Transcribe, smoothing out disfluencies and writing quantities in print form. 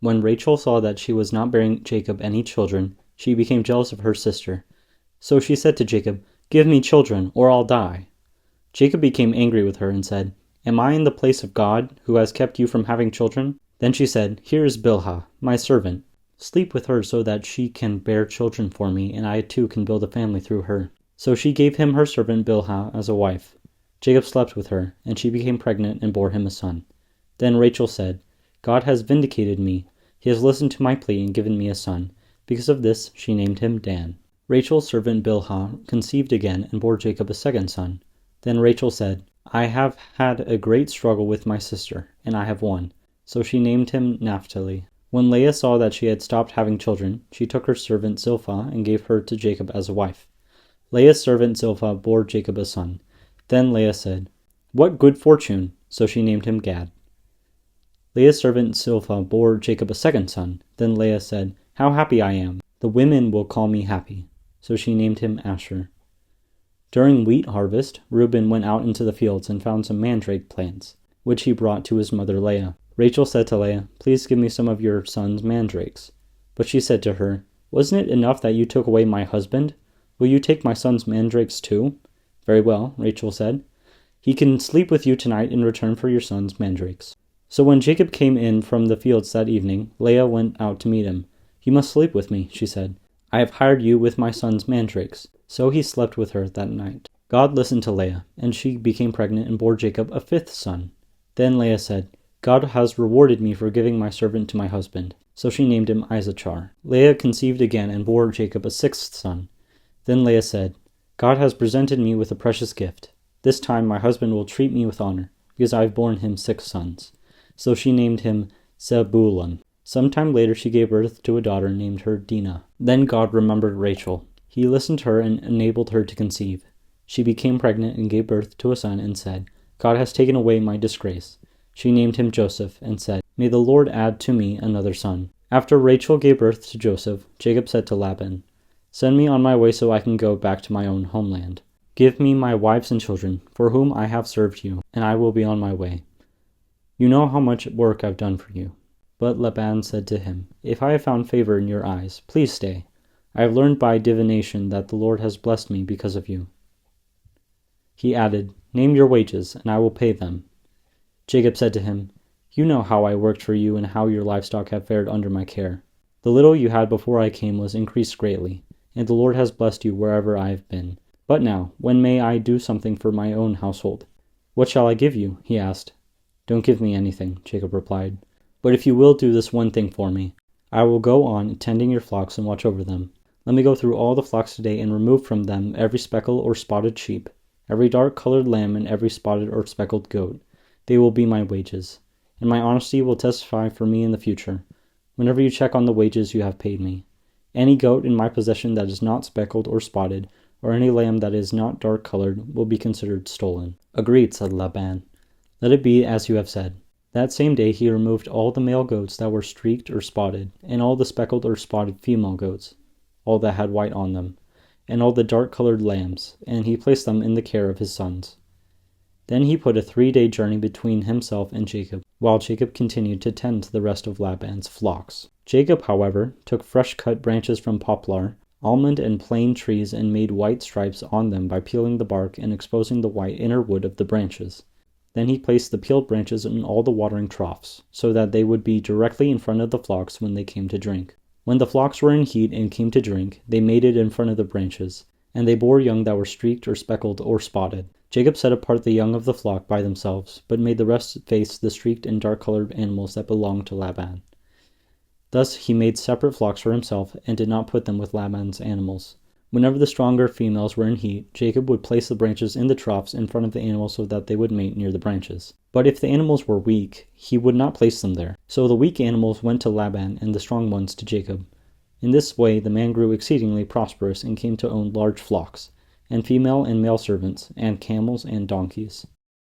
When Rachel saw that she was not bearing Jacob any children, she became jealous of her sister. So she said to Jacob, "Give me children, or I'll die." Jacob became angry with her and said, "Am I in the place of God, who has kept you from having children?" Then she said, "Here is Bilhah, my servant. Sleep with her so that she can bear children for me, and I too can build a family through her." So she gave him her servant Bilhah as a wife. Jacob slept with her, and she became pregnant and bore him a son. Then Rachel said, "God has vindicated me. He has listened to my plea and given me a son." Because of this, she named him Dan. Rachel's servant Bilhah conceived again and bore Jacob a second son. Then Rachel said, "I have had a great struggle with my sister, and I have won." So she named him Naphtali. When Leah saw that she had stopped having children, she took her servant Zilpah and gave her to Jacob as a wife. Leah's servant Zilpah bore Jacob a son. Then Leah said, "What good fortune!" So she named him Gad. Leah's servant Zilpah bore Jacob a second son. Then Leah said, "How happy I am! The women will call me happy." So she named him Asher. During wheat harvest, Reuben went out into the fields and found some mandrake plants, which he brought to his mother Leah. Rachel said to Leah, "Please give me some of your son's mandrakes." But she said to her, "Wasn't it enough that you took away my husband? Will you take my son's mandrakes too?" "Very well," Rachel said. "He can sleep with you tonight in return for your son's mandrakes." So when Jacob came in from the fields that evening, Leah went out to meet him. "You must sleep with me," she said. "I have hired you with my son's mandrakes." So he slept with her that night. God listened to Leah, and she became pregnant and bore Jacob a fifth son. Then Leah said, "God has rewarded me for giving my servant to my husband." So she named him Issachar. Leah conceived again and bore Jacob a sixth son. Then Leah said, "God has presented me with a precious gift. This time my husband will treat me with honor, because I have borne him 6 sons." So she named him Zebulun. Sometime later she gave birth to a daughter and named her Dinah. Then God remembered Rachel. He listened to her and enabled her to conceive. She became pregnant and gave birth to a son and said, "God has taken away my disgrace." She named him Joseph and said, "May the Lord add to me another son." After Rachel gave birth to Joseph, Jacob said to Laban, "Send me on my way so I can go back to my own homeland. Give me my wives and children, for whom I have served you, and I will be on my way. You know how much work I've done for you." But Laban said to him, "If I have found favor in your eyes, please stay. I have learned by divination that the Lord has blessed me because of you." He added, "Name your wages, and I will pay them." Jacob said to him, "You know how I worked for you and how your livestock have fared under my care. The little you had before I came was increased greatly, and the Lord has blessed you wherever I have been. But now, when may I do something for my own household?" "What shall I give you?" he asked. "Don't give me anything," Jacob replied. "But if you will do this one thing for me, I will go on tending your flocks and watch over them. Let me go through all the flocks today and remove from them every speckled or spotted sheep, every dark-colored lamb, and every spotted or speckled goat. They will be my wages, and my honesty will testify for me in the future, whenever you check on the wages you have paid me. Any goat in my possession that is not speckled or spotted, or any lamb that is not dark-colored, will be considered stolen." "Agreed," said Laban. "Let it be as you have said." That same day he removed all the male goats that were streaked or spotted, and all the speckled or spotted female goats, all that had white on them, and all the dark-colored lambs, and he placed them in the care of his sons. Then he put a 3-day journey between himself and Jacob, while Jacob continued to tend to the rest of Laban's flocks. Jacob, however, took fresh-cut branches from poplar, almond, and plane trees and made white stripes on them by peeling the bark and exposing the white inner wood of the branches. Then he placed the peeled branches in all the watering troughs, so that they would be directly in front of the flocks when they came to drink. When the flocks were in heat and came to drink, they mated in front of the branches, and they bore young that were streaked or speckled or spotted. Jacob set apart the young of the flock by themselves, but made the rest face the streaked and dark-colored animals that belonged to Laban. Thus he made separate flocks for himself, and did not put them with Laban's animals. Whenever the stronger females were in heat, Jacob would place the branches in the troughs in front of the animals so that they would mate near the branches. But if the animals were weak, he would not place them there. So the weak animals went to Laban, and the strong ones to Jacob. In this way the man grew exceedingly prosperous and came to own large flocks, and female and male servants, and camels and donkeys.